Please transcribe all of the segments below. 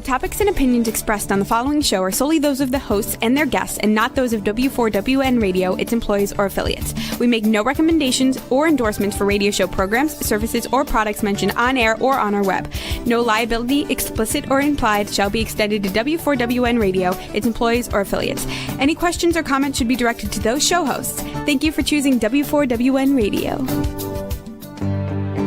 topics and opinions expressed on the following show are solely those of the hosts and their guests and not those of W4WN Radio, its employees, or affiliates. We make no recommendations or endorsements for radio show programs, services, or products mentioned on air or on our web. No liability, explicit or implied, shall be extended to W4WN Radio, its employees, or affiliates. Any questions or comments should be directed to those show hosts. Thank you for choosing W4WN Radio.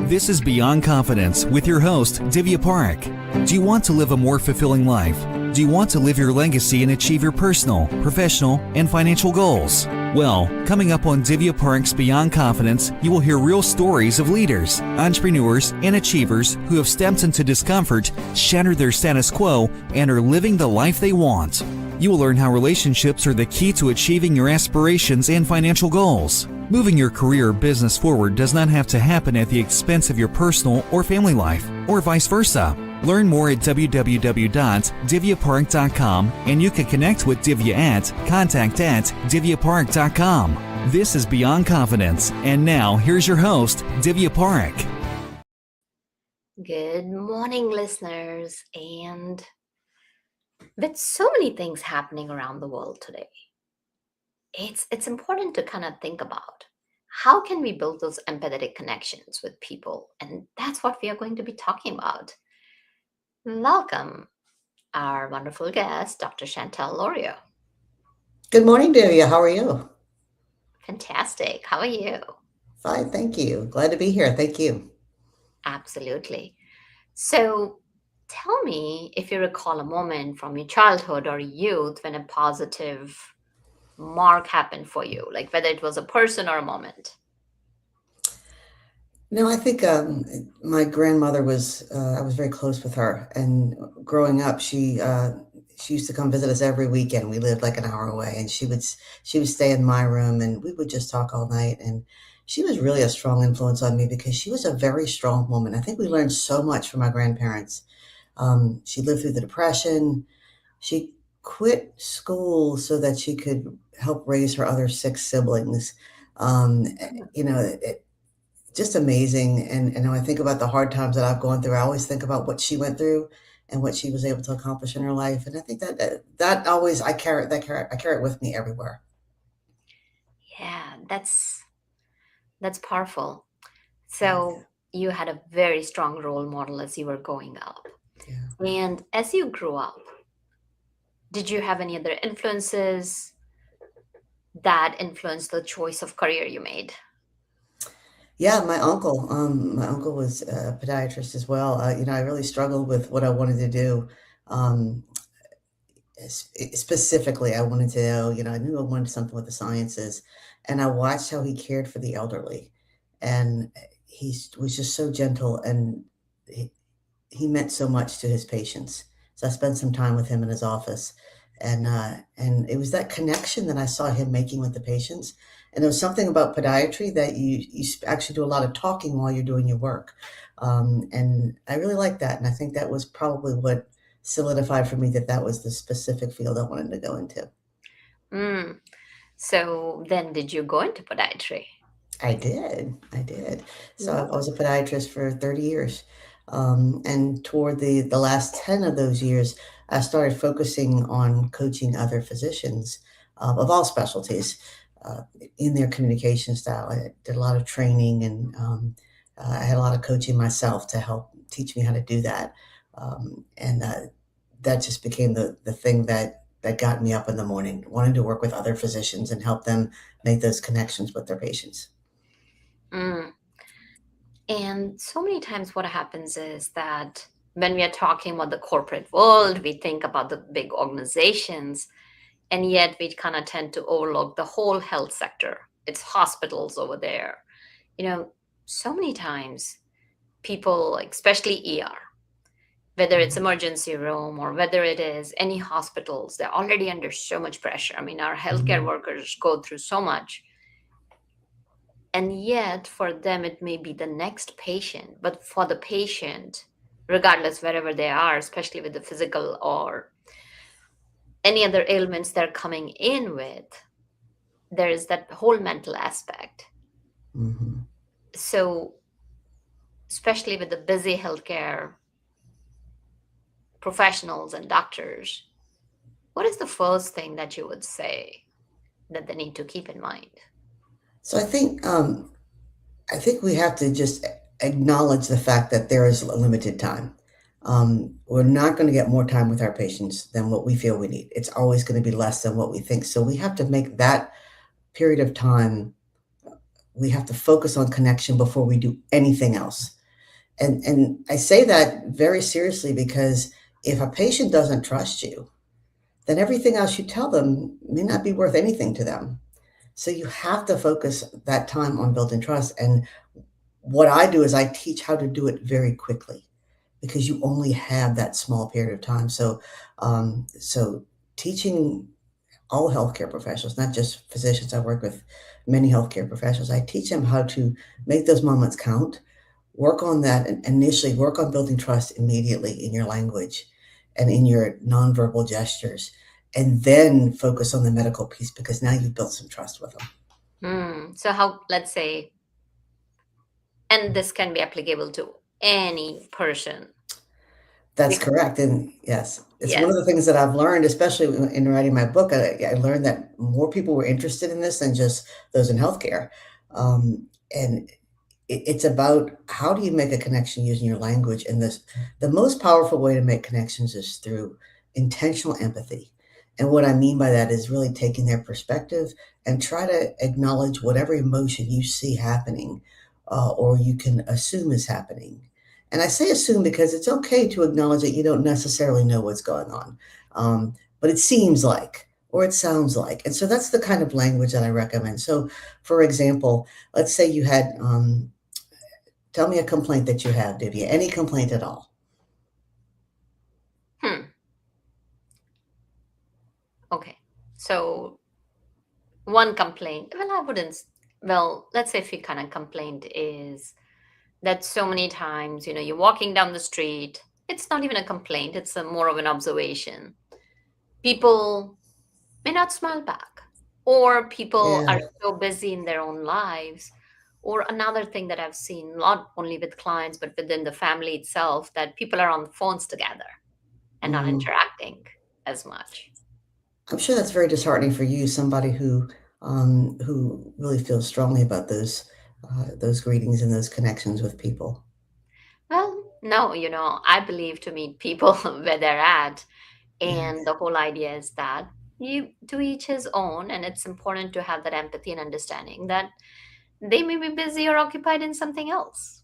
This is Beyond Confidence with your host, Divya Park. Do you want to live a more fulfilling life? Do you want to live your legacy and achieve your personal, professional, and financial goals? Well, coming up on Divya Park's Beyond Confidence, you will hear real stories of leaders, entrepreneurs, and achievers who have stepped into discomfort, shattered their status quo, and are living the life they want. You will learn how relationships are the key to achieving your aspirations and financial goals. Moving your career or business forward does not have to happen at the expense of your personal or family life, or vice versa. Learn more at www.divyapark.com, and you can connect with Divya at contact@divyapark.com. This is Beyond Confidence, and now here's your host, Divya Park. Good morning, listeners. And with so many things happening around the world today, it's important to kind of think about how can we build those empathetic connections with people, and that's what we are going to be talking about. Welcome, our wonderful guest, Dr. Chantal Lorio. Good morning, Divya. How are you? Fantastic. How are you? Fine, thank you. Glad to be here. Thank you. Absolutely. So tell me if you recall a moment from your childhood or youth when a positive mark happened for you, like whether it was a person or a moment. No, I think my grandmother was, I was very close with her. And growing up, she used to come visit us every weekend. We lived like an hour away, and she would stay in my room, and we would just talk all night. And she was really a strong influence on me because she was a very strong woman. I think we learned so much from my grandparents. She lived through the Depression. She quit school so that she could help raise her other 6 siblings. Um, just amazing. And when I think about the hard times that I've gone through, I always think about what she went through and what she was able to accomplish in her life. And I think that always, I carry it with me everywhere. Yeah, that's powerful. So you had a very strong role model as you were growing up. Yeah. And as you grew up, did you have any other influences that influenced the choice of career you made? Yeah, my uncle. My uncle was a podiatrist as well. I really struggled with what I wanted to do. Um, Specifically, I wanted to know, I knew I wanted something with the sciences, and I watched how he cared for the elderly, and he was just so gentle, and he meant so much to his patients. So I spent some time with him in his office, and it was that connection that I saw him making with the patients. And there was something about podiatry that you actually do a lot of talking while you're doing your work, and I really liked that. And I think that was probably what solidified for me that was the specific field I wanted to go into. Mm. So then did you go into podiatry? I did. So I Wow. was a podiatrist for 30 years. And toward the last 10 of those years, I started focusing on coaching other physicians of all specialties in their communication style. I did a lot of training, and I had a lot of coaching myself to help teach me how to do that. And that just became the thing that got me up in the morning, wanting to work with other physicians and help them make those connections with their patients. Mm. And so many times what happens is that when we are talking about the corporate world, we think about the big organizations, and yet we kind of tend to overlook the whole health sector. It's hospitals over there. So many times people, like, especially ER, whether it's emergency room or whether it is any hospitals, they're already under so much pressure. I mean, our healthcare Mhm. workers go through so much. And yet for them, it may be the next patient. But for the patient, regardless wherever they are, especially with the physical or any other ailments they're coming in with, there is that whole mental aspect. Mhm. So especially with the busy healthcare professionals and doctors, what is the first thing that you would say that they need to keep in mind? So I think we have to just acknowledge the fact that there is a limited time. We're not going to get more time with our patients than what we feel we need. It's always going to be less than what we think. So we have to make that period of time, we have to focus on connection before we do anything else. And I say that very seriously because if a patient doesn't trust you, then everything else you tell them may not be worth anything to them. So you have to focus that time on building trust. And what I do is I teach how to do it very quickly because you only have that small period of time. So teaching all healthcare professionals, not just physicians, I work with many healthcare professionals. I teach them how to make those moments count, work on that, and initially work on building trust immediately in your language and in your nonverbal gestures, and then focus on the medical piece because now you've built some trust with them. So how, let's say, and this can be applicable to any person. That's correct. And yes, it's one Yes. of the things that I've learned, especially in writing my book. I learned that more people were interested in this than just those in healthcare. And it's about how do you make a connection using your language. And the most powerful way to make connections is through intentional empathy. And what I mean by that is really taking their perspective and try to acknowledge whatever emotion you see happening or you can assume is happening. And I say assume because it's okay to acknowledge that you don't necessarily know what's going on, but it seems like, or it sounds like. And so that's the kind of language that I recommend. So, for example, let's say you had, tell me a complaint that you have, Divya, any complaint at all. Okay. So one complaint, let's say if your kind of complaint is that so many times, you're walking down the street, it's not even a complaint, it's more of an observation. People may not smile back, or people Yeah. are so busy in their own lives. Or another thing that I've seen, not only with clients, but within the family itself, that people are on the phones together and not Mhm. interacting as much. I'm sure that's very disheartening for you, somebody who really feels strongly about those greetings and those connections with people. Well, no, I believe to meet people where they're at. And Yes. the whole idea is that you to each his own, and it's important to have that empathy and understanding that they may be busy or occupied in something else.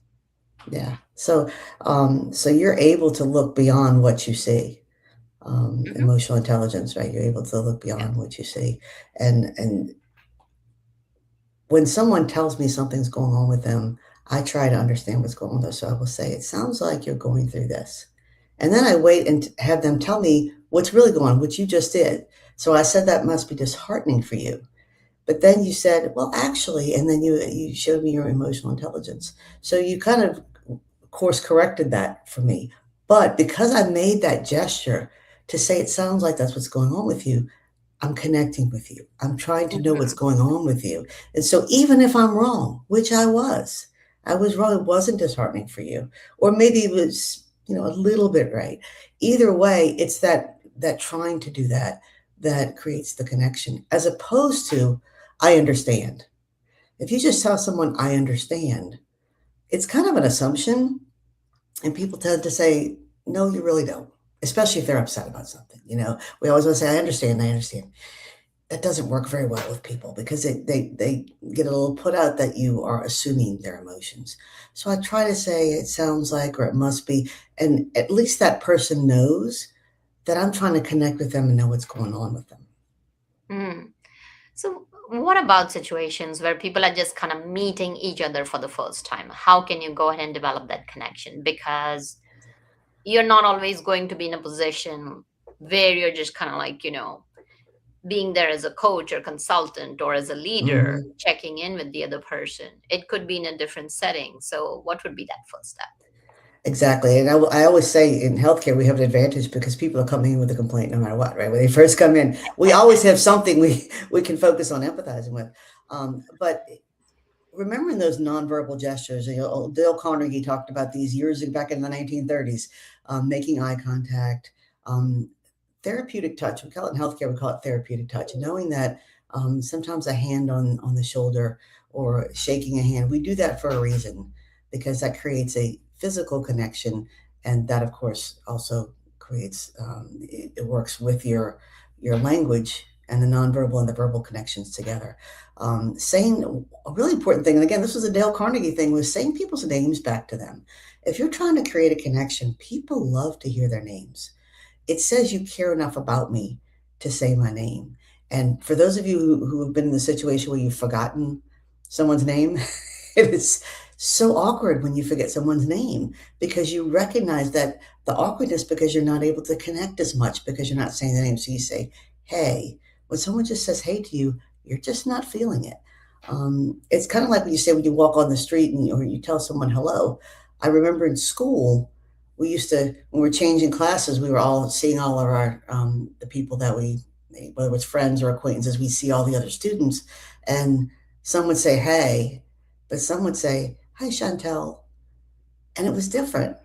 Yeah. So you're able to look beyond what you see. Hmm. Emotional intelligence, right? You're able to look Yeah. beyond what you see. And when someone tells me something's going on with them, I try to understand what's going on with them. So I will say, it sounds like you're going through this. And then I wait and have them tell me what's really going on, which you just did. So I said that must be disheartening for you. But then you said, well, actually, and then you showed me your emotional intelligence. So you kind of course corrected that for me. But because I made that gesture to say it sounds like that's what's going on with you, I'm connecting with you. I'm trying to know what's Hmm. going on with you. And so even if I'm wrong, which I was wrong, it wasn't disheartening for you. Or maybe it was, a little bit right. Either way, it's that trying to do that that creates the connection as opposed to I understand. If you just tell someone I understand, it's kind of an assumption and people tend to say, no, you really don't, especially if they're upset about something. We always want to say, I understand, I understand. That doesn't work very well with people because they get a little put out that you are assuming their emotions. So I try to say it sounds like, or it must be, and at least that person knows that I'm trying to connect with them and know what's going on with them. Mm. So, what about situations where people are just kind of meeting each other for the first time? How can you go ahead and develop that connection? Because you're not always going to be in a position where you're just kind of like, being there as a coach or consultant or as a leader, Mhm. checking in with the other person. It could be in a different setting. So, what would be that first step? Exactly, and I always say in healthcare, we have an advantage because people are coming in with a complaint no matter what, right? When they first come in, we always have something we can focus on empathizing with. But remembering those nonverbal gestures. Dale Carnegie talked about these years back in the 1930s, making eye contact, um, therapeutic touch. We call it in healthcare, we call it therapeutic touch. Knowing that sometimes a hand on the shoulder or shaking a hand, we do that for a reason because that creates a physical connection, and that, of course, also creates it works with your language and the nonverbal and the verbal connections together. Saying a really important thing, and again, this was a Dale Carnegie thing, was saying people's names back to them. If you're trying to create a connection, people love to hear their names. It says you care enough about me to say my name. And for those of you who have been in the situation where you've forgotten someone's name, it is so awkward when you forget someone's name because you recognize that the awkwardness because you're not able to connect as much because you're not saying the name. So you say, hey. When someone just says hey to you, you're just not feeling it. It's kind of like when you say when you walk on the street or you tell someone hello. I remember in school, we used to, when we were changing classes, we were all seeing all of our, the people that we, whether it was friends or acquaintances, we see all the other students. And some would say, hey, but some would say, hi, Chantal. And it was different.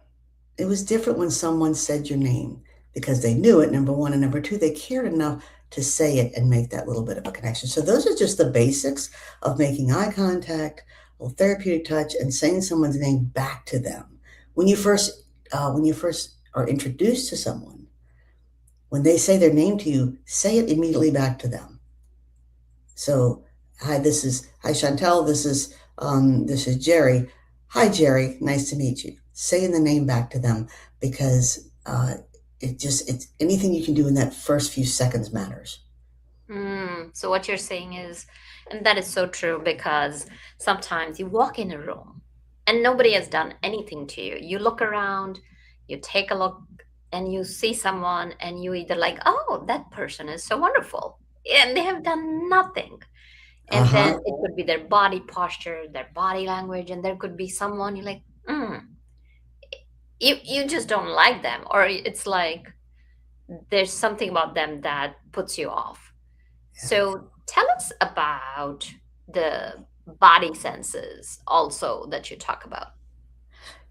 It was different when someone said your name because they knew it, number one. And number two, they cared enough to say it and make that little bit of a connection. So those are just the basics of making eye contact, a little therapeutic touch, and saying someone's name back to them. When you first are introduced to someone, when they say their name to you, say it immediately back to them. So, hi Chantal, this is Jerry. Hi Jerry, nice to meet you. Saying the name back to them because it's anything you can do in that first few seconds matters. So what you're saying is, and that is so true, because sometimes you walk in a room and nobody has done anything to you. You look around, you take a look, and you see someone, and you either like, oh, that person is so wonderful, and they have done nothing. And then Uh-huh. it could be their body posture, their body language, and there could be someone you're like, you just don't like them, or it's like there's something about them that puts you off. Yeah. So tell us about the body senses also that you talk about.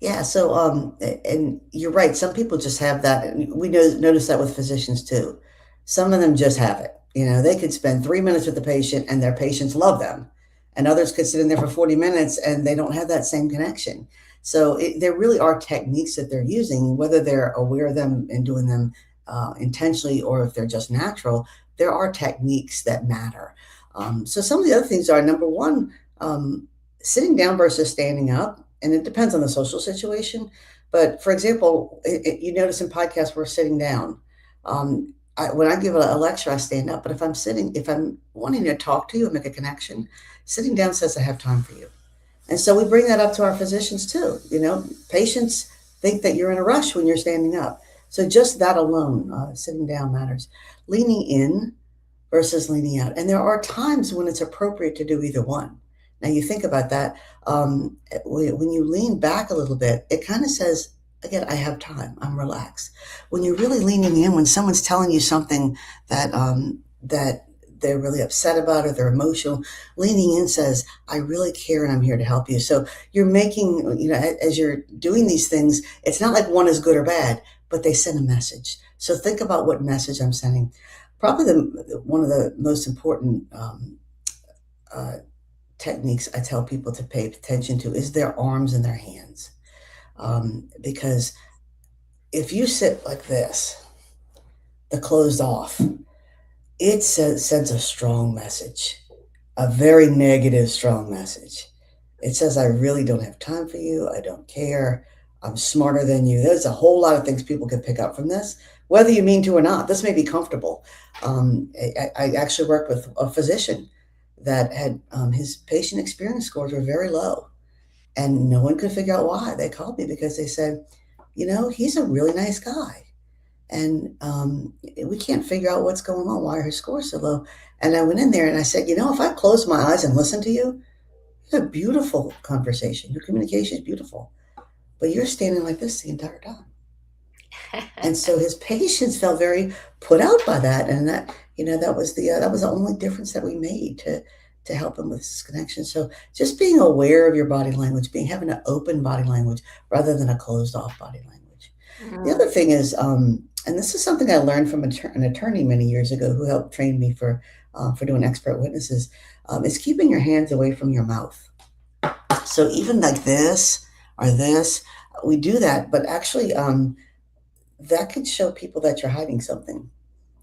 Yeah, so and you're right. Some people just have that. And we notice that with physicians too. Some of them just have it. They could spend 3 minutes with the patient, and their patients love them, and others could sit in there for 40 minutes, and they don't have that same connection. So there really are techniques that they're using, whether they're aware of them and doing them intentionally, or if they're just natural. There are techniques that matter. So some of the other things are number one, sitting down versus standing up, and it depends on the social situation. But for example, you notice in podcasts we're sitting down. When I give a lecture, I stand up. But if I'm wanting to talk to you and make a connection, sitting down says I have time for you. And so we bring that up to our physicians too. Patients think that you're in a rush when you're standing up. So just that alone, sitting down matters. Leaning in versus leaning out. And there are times when it's appropriate to do either one. Now you think about that. When you lean back a little bit, it kind of says, again, I have time. I'm relaxed. When you're really leaning in, when someone's telling you something that they're really upset about or they're emotional, leaning in says, I really care and I'm here to help you. So you're making, as you're doing these things, it's not like one is good or bad, but they send a message. So think about what message I'm sending. Probably one of the most important techniques I tell people to pay attention to is their arms and their hands. Because if you sit like this, the closed off, it sends a strong message, a very negative, strong message. It says, I really don't have time for you. I don't care. I'm smarter than you. There's a whole lot of things people can pick up from this, whether you mean to or not. This may be comfortable. I actually worked with a physician that had his patient experience scores were very low, and no one could figure out why. They called me because they said, he's a really nice guy. And we can't figure out what's going on, why her score's so low. And I went in there and I said, if I close my eyes and listen to you, it's a beautiful conversation. Your communication is beautiful. But you're standing like this the entire time. And so his patients felt very put out by that. And that was the only difference that we made to help them with this connection. So just being aware of your body language, having an open body language rather than a closed off body language. The other thing is, and this is something I learned from an attorney many years ago who helped train me for doing expert witnesses, is keeping your hands away from your mouth. So even like this or this, we do that, but actually that could show people that you're hiding something.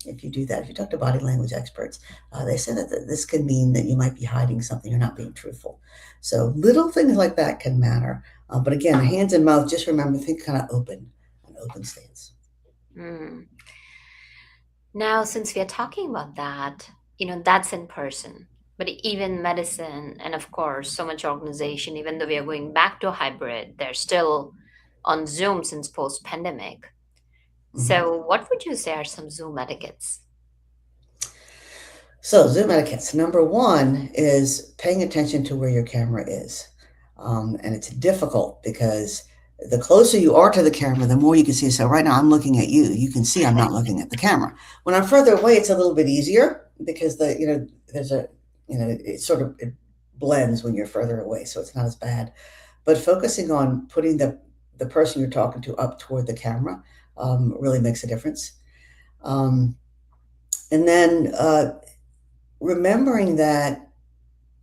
If you do that, if you talk to body language experts, they say that this can mean that you might be hiding something, you're not being truthful. So little things like that can matter. But again, hands and mouth, just remember, think kind of open, an open stance. Now, since we are talking about that, that's in person. But even medicine and, of course, so much organization, even though we are going back to hybrid, they're still on Zoom since post-pandemic. So what would you say are some Zoom etiquettes? So Zoom etiquettes. Number one is paying attention to where your camera is. And it's difficult because the closer you are to the camera, the more you can see. So right now I'm looking at you. You can see I'm not looking at the camera. When I'm further away, it's a little bit easier because there's a, it blends when you're further away. So it's not as bad. But focusing on putting the person you're talking to up toward the camera really makes a difference. And then remembering that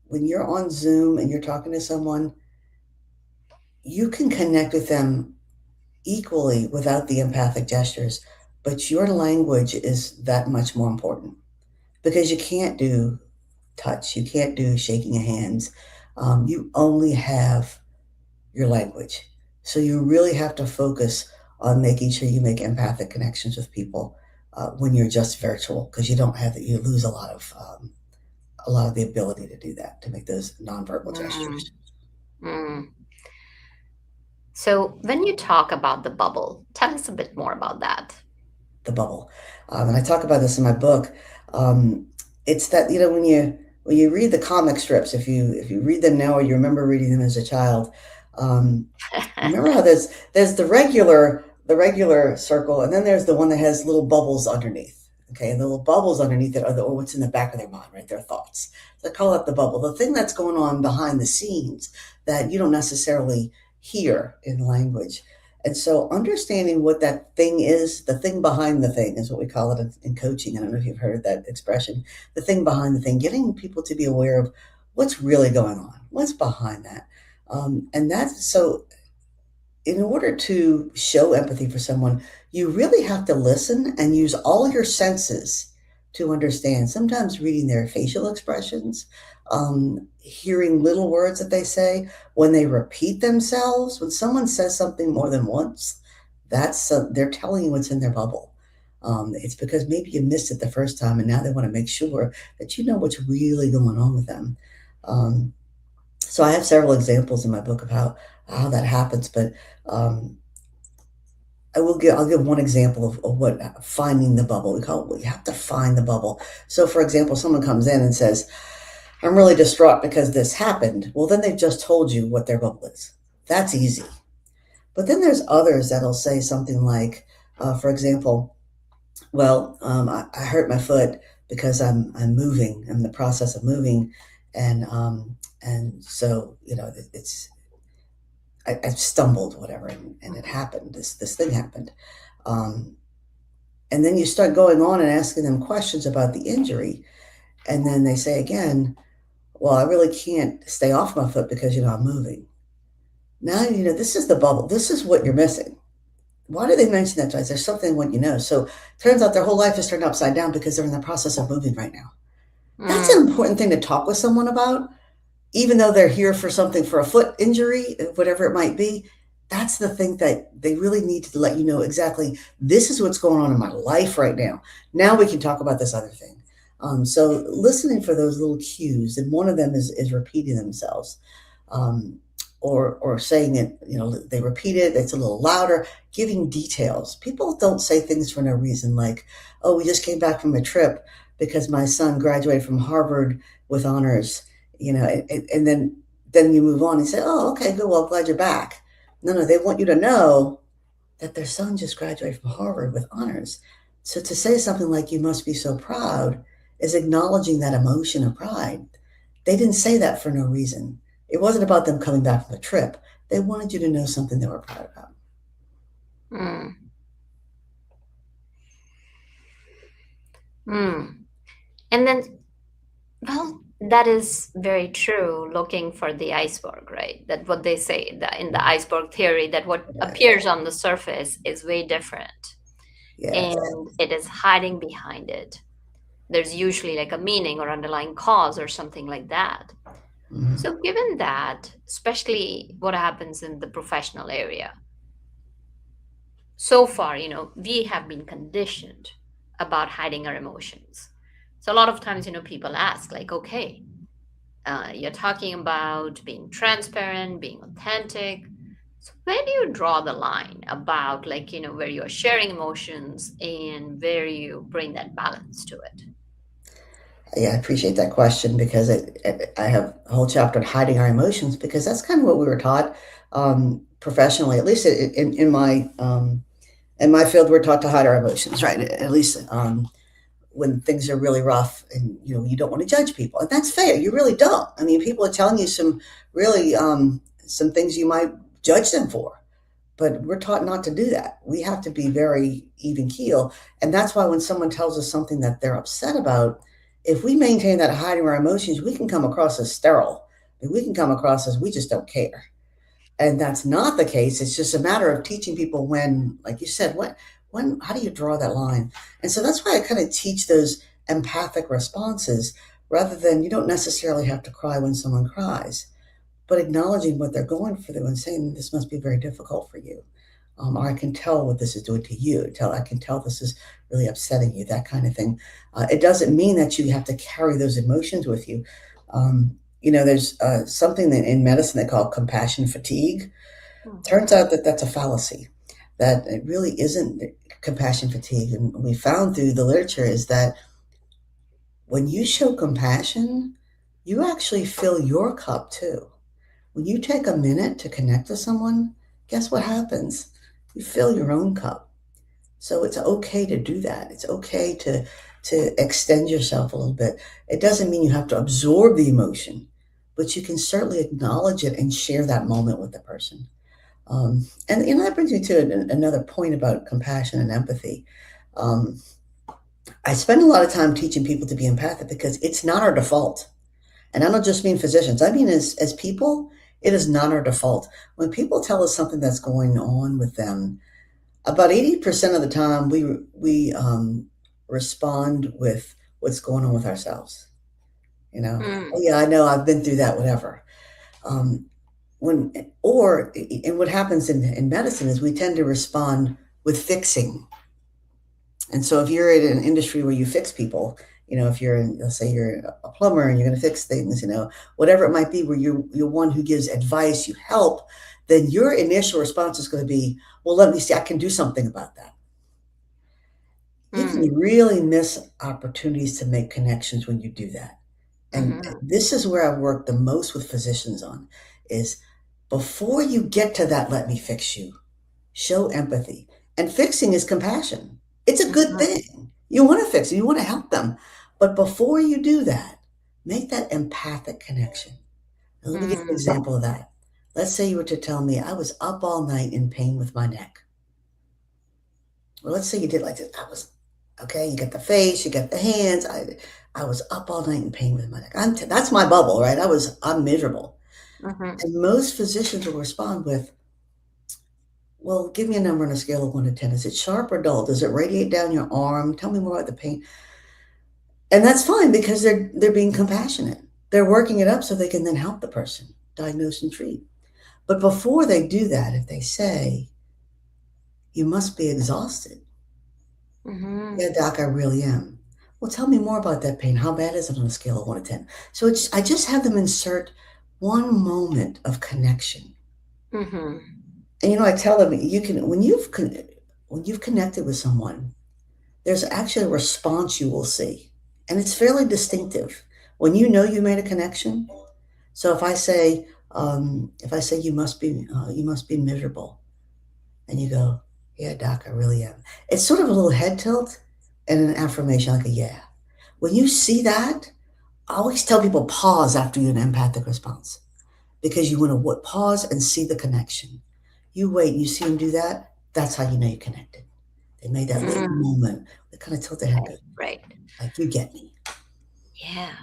when you're on Zoom and you're talking to someone, you can connect with them equally without the empathic gestures, but your language is that much more important because you can't do touch, you can't do shaking of hands. You only have your language. So you really have to focus on making sure you make empathic connections with people when you're just virtual, because you don't have that. You lose a lot of the ability to do that, to make those nonverbal gestures. So when you talk about the bubble, tell us a bit more about that. The bubble, and I talk about this in my book. It's that when you read the comic strips, if you read them now or you remember reading them as a child, remember how there's the regular circle, and then there's the one that has little bubbles underneath. Okay, and the little bubbles underneath it are what's in the back of their mind, right? Their thoughts. So I call it the bubble. The thing that's going on behind the scenes that you don't necessarily hear in language. And so understanding what that thing is, the thing behind the thing is what we call it in coaching. I don't know if you've heard that expression, the thing behind the thing, getting people to be aware of what's really going on, what's behind that. And that's so in order to show empathy for someone, you really have to listen and use all your senses to understand. Sometimes reading their facial expressions, hearing little words that they say, when they repeat themselves, when someone says something more than once, they're telling you what's in their bubble. It's because maybe you missed it the first time, and now they want to make sure that you know what's really going on with them. So I have several examples in my book of how that happens, but I'll give one example of what finding the bubble. You have to find the bubble. So for example, someone comes in and says, I'm really distraught because this happened. Well, then they've just told you what their bubble is. That's easy. But then there's others that'll say something like, for example, well, I hurt my foot because I'm moving. I'm in the process of moving. And so, I stumbled, whatever, and it happened. This thing happened. And then you start going on and asking them questions about the injury. And then they say again, well, I really can't stay off my foot because, I'm moving. Now, this is the bubble. This is what you're missing. Why do they mention that twice? There's something what you know. So turns out their whole life is turned upside down because they're in the process of moving right now. That's an important thing to talk with someone about. Even though they're here for something, for a foot injury, whatever it might be, that's the thing that they really need to let you know exactly, this is what's going on in my life right now. Now we can talk about this other thing. So listening for those little cues, and one of them is repeating themselves, or saying it, they repeat it, it's a little louder, giving details. People don't say things for no reason, like, oh, we just came back from a trip because my son graduated from Harvard with honors. And then you move on and say, oh, okay, good. Well, I'm glad you're back. No, they want you to know that their son just graduated from Harvard with honors. So to say something like, you must be so proud, is acknowledging that emotion of pride. They didn't say that for no reason. It wasn't about them coming back from the trip. They wanted you to know something they were proud about. Mm. Mm. And then, well, that is very true. Looking for the iceberg, right? That what they say in the iceberg theory, that what Right. appears on the surface is way different, Yes. and it is hiding behind it. There's usually like a meaning or underlying cause or something like that. Mhm. So, given that, especially what happens in the professional area, so far, we have been conditioned about hiding our emotions. So, a lot of times, people ask, like, okay, you're talking about being transparent, being authentic. So, where do you draw the line about, like, where you're sharing emotions and where you bring that balance to it? Yeah, I appreciate that question because I have a whole chapter on hiding our emotions because that's kind of what we were taught professionally, at least in my field, we're taught to hide our emotions, right? At least when things are really rough and you don't want to judge people, and that's fair. You really don't. I mean, people are telling you some really some things you might judge them for, but we're taught not to do that. We have to be very even keel. And that's why when someone tells us something that they're upset about, if we maintain that hiding our emotions, we can come across as sterile. And we can come across as we just don't care. And that's not the case. It's just a matter of teaching people when, like you said, how do you draw that line? And so that's why I kind of teach those empathic responses rather than you don't necessarily have to cry when someone cries, but acknowledging what they're going through and saying this must be very difficult for you. Or I can tell what this is doing to you. I can tell this is really upsetting you, that kind of thing. It doesn't mean that you have to carry those emotions with you. There's something that in medicine they call compassion fatigue. Turns Mhm. out that that's a fallacy, that it really isn't compassion fatigue. And we found through the literature is that when you show compassion, you actually fill your cup too. When you take a minute to connect with someone, guess what happens? You fill your own cup. So it's okay to do that. It's okay to extend yourself a little bit. It doesn't mean you have to absorb the emotion, but you can certainly acknowledge it and share that moment with the person. And that brings me to another point about compassion and empathy. Um, I spend a lot of time teaching people to be empathic because it's not our default. And I don't just mean physicians. I mean, as people, it is not our default. When people tell us something that's going on with them, about 80% of the time we respond with what's going on with ourselves. Oh Mm. yeah, I know, I've been through that, whatever. Um, and what happens in medicine is we tend to respond with fixing. And so if you're in an industry where you fix people, if let's say you're a plumber and you're going to fix things, whatever it might be, where you're one who gives advice, you help, then your initial response is going to be, well, let me see, I can do something about that. You Mm. can really miss opportunities to make connections when you do that. And Mhm. this is where I've worked the most with physicians on is before you get to that, let me fix you, show empathy. And fixing is compassion. It's a good Mhm. thing. You want to fix it, you want to help them. But before you do that, make that empathic connection. And let me give you an Mm. example of that. Let's say you were to tell me I was up all night in pain with my neck. Well, let's say you did like this. I was okay. You get the face, you get the hands. I was up all night in pain with my neck. That's my bubble, right? I'm miserable. Mhm. And most physicians will respond with, well, give me a number on a scale of 1 to 10. Is it sharp or dull? Does it radiate down your arm? Tell me more about the pain. And that's fine because they're being compassionate. They're working it up so they can then help the person diagnose and treat. But before they do that, if they say, you must be exhausted. Yeah, Mhm. doc, I really am. Well, tell me more about that pain. How bad is it on a scale of 1 to 10? So I just have them insert one moment of connection. Mhm. And I tell them you can when you've connected with someone, there's actually a response you will see. And it's fairly distinctive. When you made a connection. So if I say you must be miserable, and you go, yeah, doc, I really am. It's sort of a little head tilt and an affirmation, like a yeah. When you see that, I always tell people pause after you an empathic response because you want to pause and see the connection. You wait and you see them do that. That's how you know you connected. They made that little Mm, moment. They kind of tilt their head, right, go, right. like, you get me. Yeah.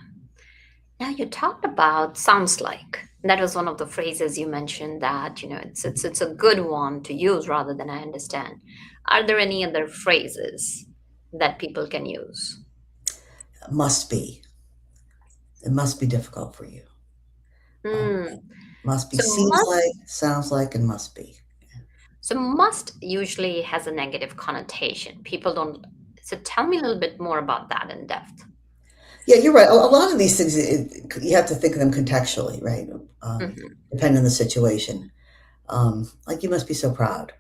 Now you talked about sounds like. That was one of the phrases you mentioned that, it's a good one to use rather than I understand. Are there any other phrases that people can use? Must be. It must be difficult for you. Um, Mm. must be So seems must like, sounds like, and must be. so must usually has a negative connotation. People don't. So tell me a little bit more about that in depth. Yeah, you're right. A lot of these things, you have to think of them contextually, right? Hmm. Depending on the situation. Like, you must be so proud,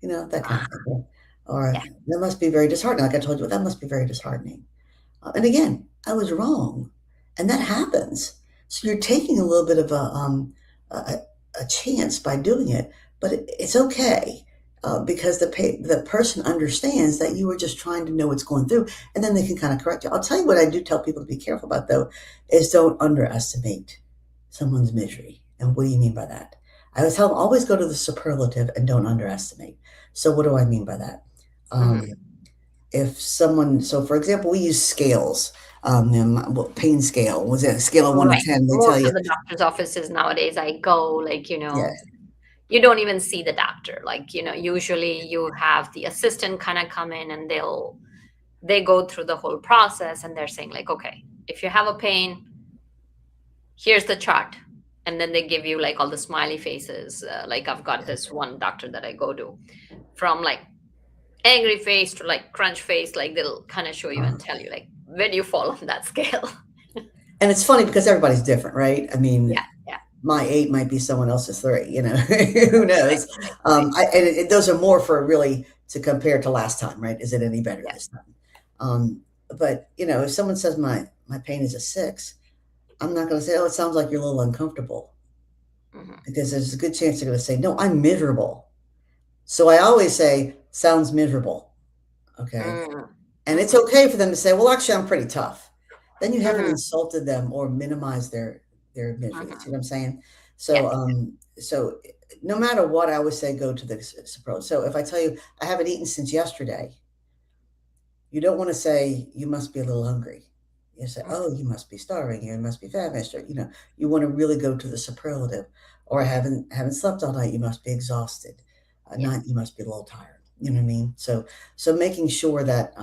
that kind Ah, of thing. Or yeah. that must be very disheartening. Like I told you, that must be very disheartening. And again, I was wrong, and that happens. So you're taking a little bit of a, a chance by doing it, but it's okay because the person understands that you were just trying to know what's going through, and then they can kind of correct you. I'll tell you what I do tell people to be careful about though, is don't underestimate someone's misery. And what do you mean by that? I would tell them always go to the superlative and don't underestimate. So what do I mean by that? Um, Hmm. if someone, so for example, we use scales, pain scale, was it a scale of 1 to Right. 10? They tell Most you, of the doctor's offices nowadays, I go like, yeah, you don't even see the doctor. Like, usually you have the assistant kind of come in and they go through the whole process and they're saying like, okay, if you have a pain, here's the chart. And then they give you like all the smiley faces. Like I've got yeah. this one doctor that I go to, from like angry face to like crunch face. Like they'll kind of show you Uh, and tell you like, where do you fall on that scale? and it's funny because everybody's different, right? I Yeah, mean, yeah. my 8 might be someone else's 3, who Right, knows? right, right. Those are more for really to compare to last time, right? Is it any better Yeah. this time? But if someone says my pain is a 6, I'm not going to say, oh, it sounds like you're a little uncomfortable, Hmm. because there's a good chance they're going to say, no, I'm miserable. So I always say, sounds miserable. Okay. Mm, And it's hmm. okay for them to say, well, actually, I'm pretty tough. Then you haven't Mm, insulted them or minimized their misery. See hmm. what I'm saying? Yeah. So no matter what, I always say go to the approach. So if I tell you I haven't eaten since yesterday, you don't want to say you must be a little hungry. You say, Mm, oh, you must be starving. You must be famished. Or, you want to really go to the superlative. Or I haven't slept all night. You must be exhausted. yeah. Not you must be a little tired. You know what I mean? So making sure that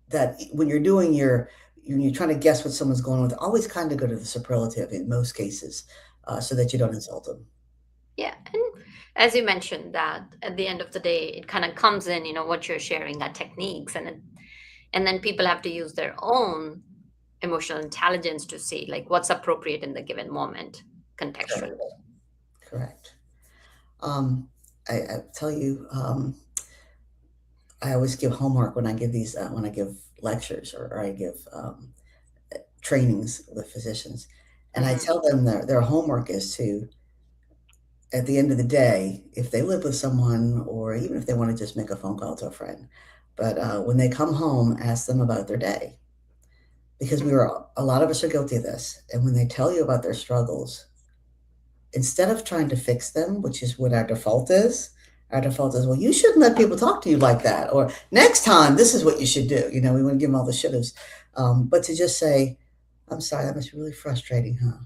that when you're doing when you're trying to guess what someone's going with, always kind of go to the superlative in most cases, so that you don't insult them. Yeah. And as you mentioned that at the end of the day, it kind of comes in, what you're sharing, that techniques, and then people have to use their own emotional intelligence to see like what's appropriate in the given moment contextually. Correct. Correct. Um, I tell you, I always give homework when I give these when I give lectures or I give trainings with physicians, and I Hmm. tell them their homework is to, at the end of the day, if they live with someone or even if they want to just make a phone call to a friend, but when they come home, ask them about their day, because a lot of us are guilty of this. And when they tell you about their struggles, instead of trying to fix them, which is what our default is, well, you shouldn't let people talk to you like that. Or next time, this is what you should do. We want to give them all the should haves. But to just say, I'm sorry, that must be really frustrating, huh?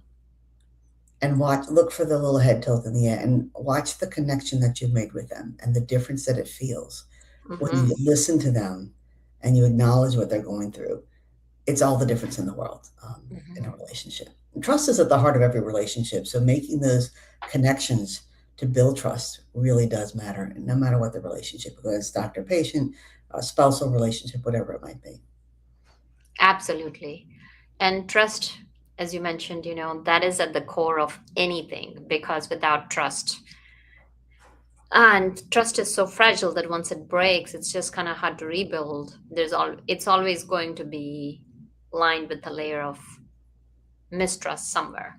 And look for the little head tilt in the air and watch the connection that you've made with them and the difference that it feels when Hmm. you listen to them and you acknowledge what they're going through. It's all the difference in the world in a Hmm. relationship. And trust is at the heart of every relationship. So making those connections to build trust really does matter, no matter what the relationship, whether it's doctor patient, spousal relationship, whatever it might be. Absolutely. And trust, as you mentioned, that is at the core of anything, because without trust, and trust is so fragile that once it breaks, it's just kind of hard to rebuild. It's always going to be lined with a layer of mistrust somewhere.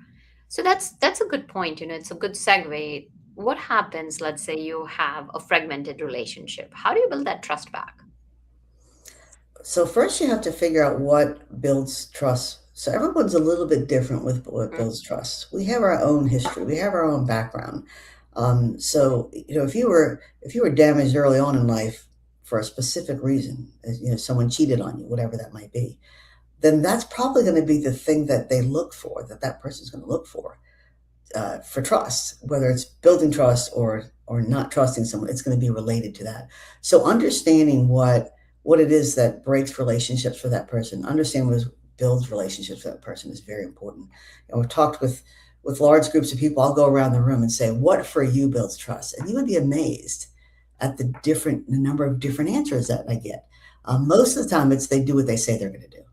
So that's a good point. It's a good segue. What happens, let's say you have a fragmented relationship? How do you build that trust back? So first you have to figure out what builds trust. So everyone's a little bit different with what Mm, builds trust. We have our own history. We have our own background. So if you were damaged early on in life for a specific reason, someone cheated on you, whatever that might be, then that's probably going to be the thing that they look for, that person's going to look for trust, whether it's building trust or not trusting someone, it's going to be related to that. So understanding what it is that breaks relationships for that person, understand what builds relationships for that person is very important. We've talked with large groups of people. I'll go around the room and say, "What for you builds trust?" And you would be amazed at the number of different answers that I get. Most of the time, it's they do what they say they're going to do.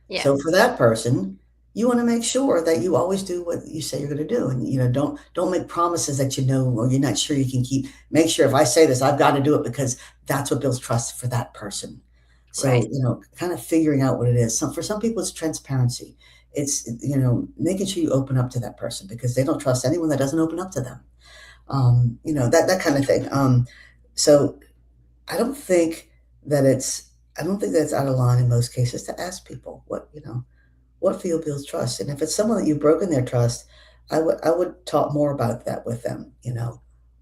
yeah, So for that person, you want to make sure that you always do what you say you're going to do, and don't make promises that you know or you're not sure you can keep. Make sure if I say this, I've got to do it because that's what builds trust for that person. right, So kind of figuring out what it is. For some people, it's transparency. It's making sure you open up to that person because they don't trust anyone that doesn't open up to them. That kind of thing. So I don't think that it's I don't think that's out of line in most cases to ask people what for you builds trust? And if it's someone that you've broken their trust, I would talk more about that with them.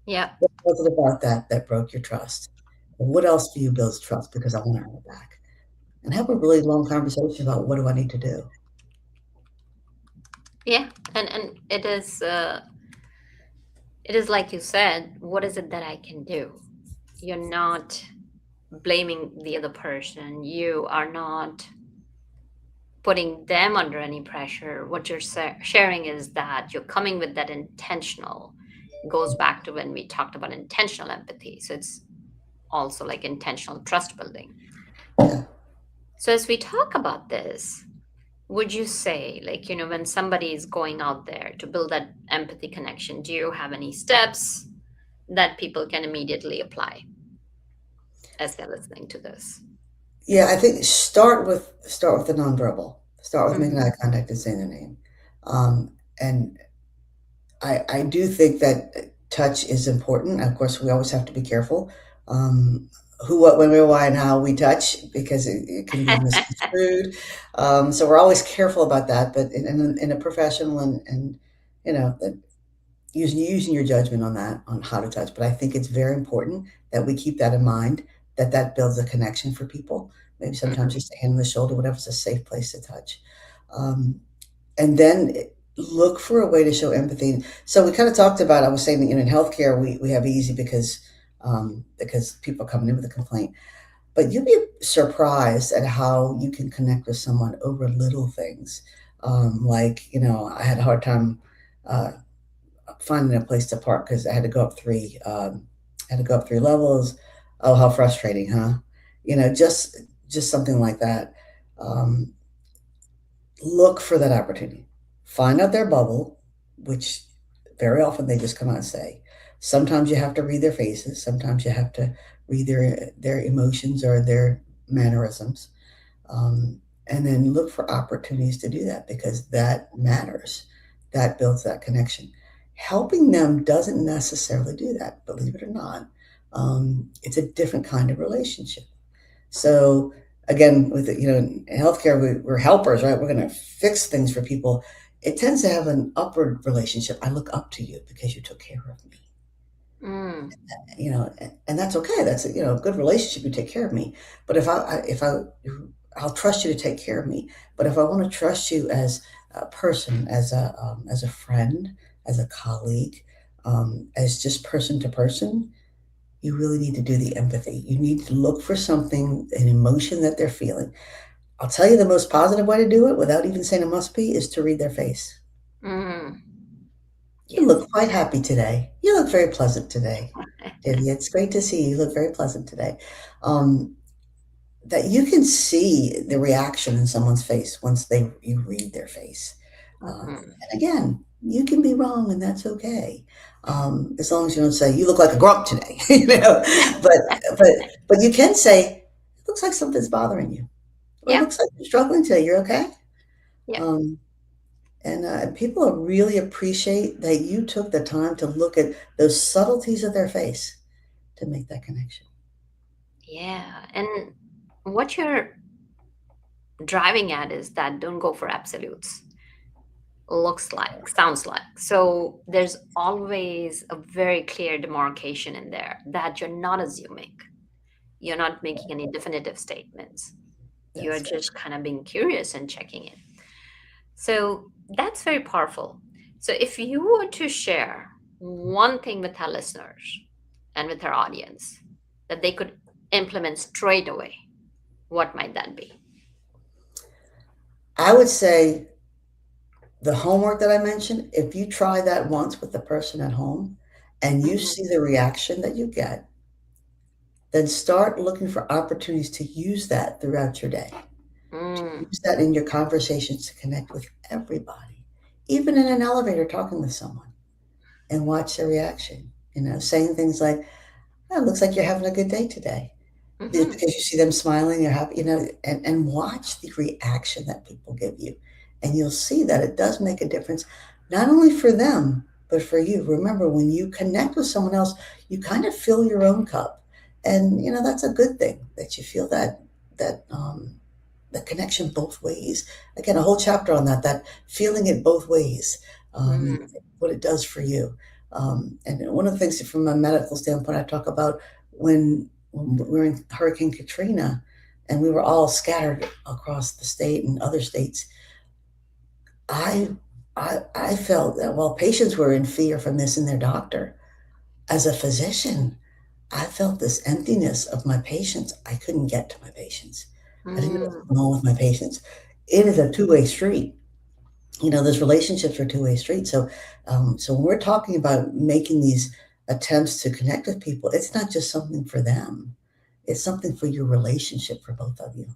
yeah, What was it about that broke your trust? And what else for you builds trust? Because I want to have it back. And have a really long conversation about what do I need to do? yeah. And it is like you said, what is it that I can do? You're not blaming the other person. You are not putting them under any pressure. What you're sharing is that you're coming with that intentional. It goes back to when we talked about intentional empathy. So it's also like intentional trust building. Yeah. So as we talk about this, would you say, like, when somebody is going out there to build that empathy connection, do you have any steps that people can immediately apply as they're listening to this? Yeah, I think start with the nonverbal. Start with making Hmm. eye contact and saying their name. And I do think that touch is important. Of course, we always have to be careful um, who, what, when, where, why, and how we touch because it can be misconstrued. So we're always careful about that. But in a professional and that using your judgment on that on how to touch. But I think it's very important that we keep that in mind. That builds a connection for people. Maybe sometimes Hmm. just a hand on the shoulder, whatever's a safe place to touch. Um, and then look for a way to show empathy. So we kind of talked about, I was saying that in healthcare, we have easy because people are coming in with a complaint. But you'd be surprised at how you can connect with someone over little things. I had a hard time uh, finding a place to park because I had to go up three levels. Oh, how frustrating, huh? Just something like that. Um, Look for that opportunity. Find out their bubble, which very often they just come out and say. Sometimes you have to read their faces. Sometimes you have to read their emotions or their mannerisms, and then look for opportunities to do that because that matters. That builds that connection. Helping them doesn't necessarily do that, believe it or not. It's a different kind of relationship. So again, with in healthcare, we're helpers, right? We're going to fix things for people. It tends to have an upward relationship. I look up to you because you took care of me, Mm, and that's okay. That's a good relationship. You take care of me. But I'll trust you to take care of me. But if I want to trust you as a person, as a friend, as a colleague, as just person to person, you really need to do the empathy. You need to look for something, an emotion that they're feeling. I'll tell you the most positive way to do it without even saying it must be is to read their face. mm, You yes. look quite happy today. You look very pleasant today. Divya, it's great to see you. You look very pleasant today. Um, that you can see the reaction in someone's face once you read their face. Mhm. And again, you can be wrong, and that's okay. As long as you don't say you look like a grump today, But but but you can say it looks like something's bothering you, or it Yeah, looks like you're struggling today. You're okay. yeah, Um, and people really appreciate that you took the time to look at those subtleties of their face to make that connection. yeah. And what you're driving at is that don't go for absolutes. Looks like, sounds like. So there's always a very clear demarcation in there that you're not assuming. You're not making any definitive statements. You're That's just kind of being curious and checking in. So that's very powerful. So if you were to share one thing with our listeners and with our audience that they could implement straight away, what might that be? I would say the homework that I mentioned, if you try that once with the person at home and you Mhm. see the reaction that you get, then start looking for opportunities to use that throughout your day. To Mm, use that in your conversations to connect with everybody, even in an elevator talking with someone, and watch their reaction. Saying things like, "Oh, it looks like you're having a good day today." Just mhm, because you see them smiling, you're happy, and watch the reaction that people give you. And you'll see that it does make a difference, not only for them, but for you. Remember, when you connect with someone else, you kind of fill your own cup. And, that's a good thing that you feel that connection both ways. Again, a whole chapter on that feeling it both ways, mm, what it does for you. And one of the things from a medical standpoint, I talk about when we were in Hurricane Katrina and we were all scattered across the state and other states. I, I felt that while patients were in fear for missing their doctor, as a physician, I felt this emptiness of my patients. I couldn't get to my patients. I didn't know mm. what's going on with my patients. It is a two-way street. Those relationships are two-way street. So when we're talking about making these attempts to connect with people, it's not just something for them. It's something for your relationship for both of you.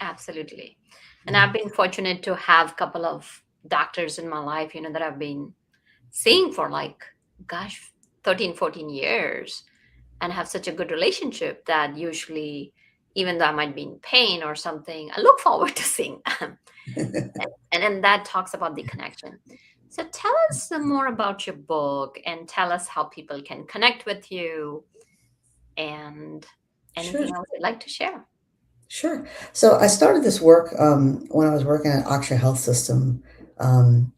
Absolutely. And Yeah. I've been fortunate to have a couple of doctors in my life, that I've been seeing for like, gosh, 13, 14 years and have such a good relationship that usually, even though I might be in pain or something, I look forward to seeing them. And then that talks about the connection. So tell us some more about your book and tell us how people can connect with you and Sure, anything else you'd like to share. sure. So I started this work when I was working at Oxford Health System um,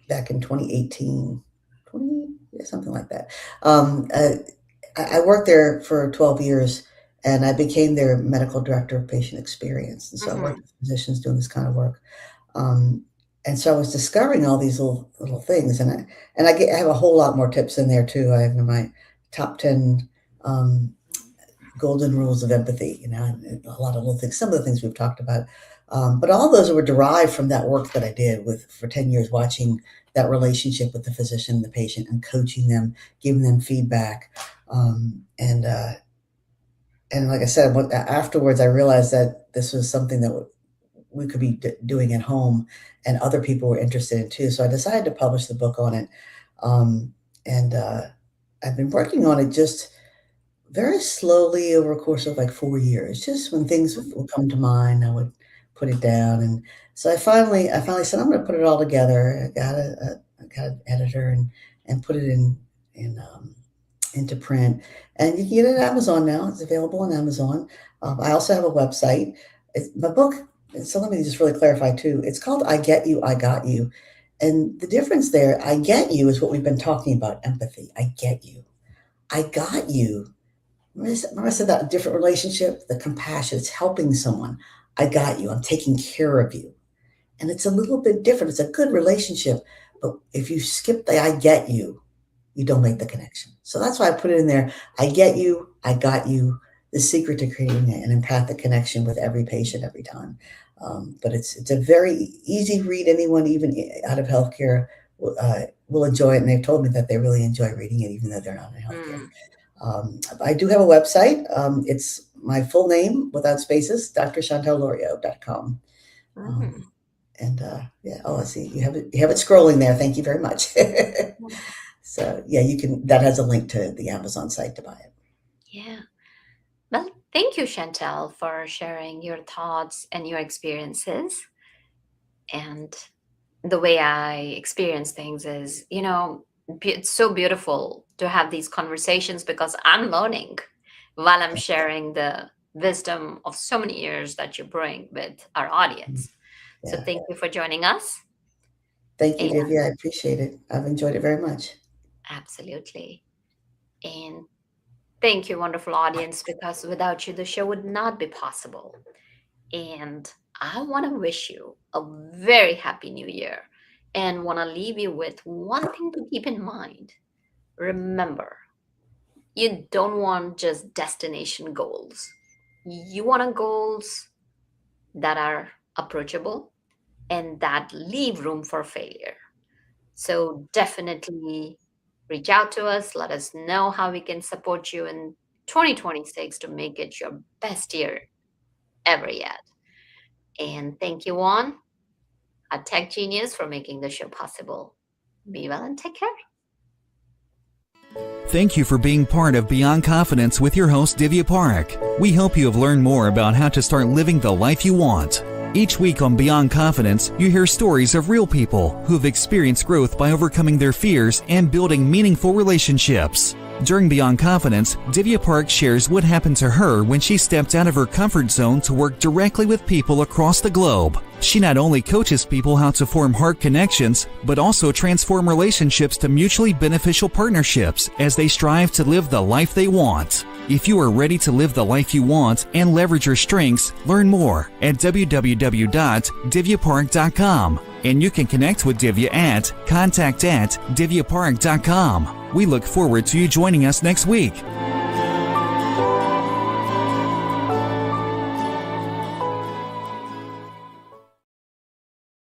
back in 2018, 20, yeah, something like that. Um, uh, I worked there for 12 years and I became their medical director of patient experience. And so I Hmm. worked with physicians doing this kind of work. Um, and so I was discovering all these little things, I have a whole lot more tips in there too. I have my top 10 um, golden rules of empathy, and a lot of little things. Some of the things we've talked about, but all those were derived from that work that I did with for 10 years, watching that relationship with the physician and the patient, and coaching them, giving them feedback, and like I said, afterwards, I realized that this was something that we could be doing at home, and other people were interested in too. So I decided to publish the book on it, um, and I've been working on it just very slowly over a course of like 4 years. Just when things would come to mind, I would put it down, and so I finally said I'm going to put it all together. I got an editor and put it in into print, and you can get it at Amazon now. It's available on Amazon. I also have a website. My book. So let me just really clarify too. It's called "I Get You, I Got You," and the difference there, "I get you" is what we've been talking about, empathy. I get you. I got you. Remember I said that different relationship, the compassion, it's helping someone. I got you. I'm taking care of you. And it's a little bit different. It's a good relationship. But if you skip the I get you don't make the connection. So that's why I put it in there. I get you. I got you. The secret to creating an empathic connection with every patient every time. But it's a very easy read. Anyone, even out of healthcare, will enjoy it. And they've told me that they really enjoy reading it, even though they're not in healthcare. Mm, I do have a website. It's my full name without spaces, drchantallorio.com. Um, mm. and yeah, oh, I see. You have it scrolling there. Thank you very much. So yeah, that has a link to the Amazon site to buy it. Yeah. Well, thank you, Chantal, for sharing your thoughts and your experiences. And the way I experience things is, it's so beautiful to have these conversations because I'm learning while I'm sharing the wisdom of so many years that you bring with our audience. So Yeah. thank you for joining us. Thank you, And Divya. I appreciate it. I've enjoyed it very much. absolutely. And thank you, wonderful audience, because without you, the show would not be possible. And I want to wish you a very happy new year and want to leave you with one thing to keep in mind. Remember, you don't want just destination goals. You want goals that are approachable and that leave room for failure. So definitely reach out to us. Let us know how we can support you in 2026 to make it your best year ever yet. And thank you, Juan, a tech genius, for making the show possible. Be well and take care. Thank you for being part of Beyond Confidence with your host, Divya Parekh. We hope you have learned more about how to start living the life you want. Each week on Beyond Confidence, you hear stories of real people who've experienced growth by overcoming their fears and building meaningful relationships. During Beyond Confidence, Divya Parekh shares what happened to her when she stepped out of her comfort zone to work directly with people across the globe. She not only coaches people how to form heart connections, but also transform relationships to mutually beneficial partnerships as they strive to live the life they want. If you are ready to live the life you want and leverage your strengths, learn more at www.divyaparekh.com. And you can connect with Divya at contact@divyaparekh.com. We look forward to you joining us next week.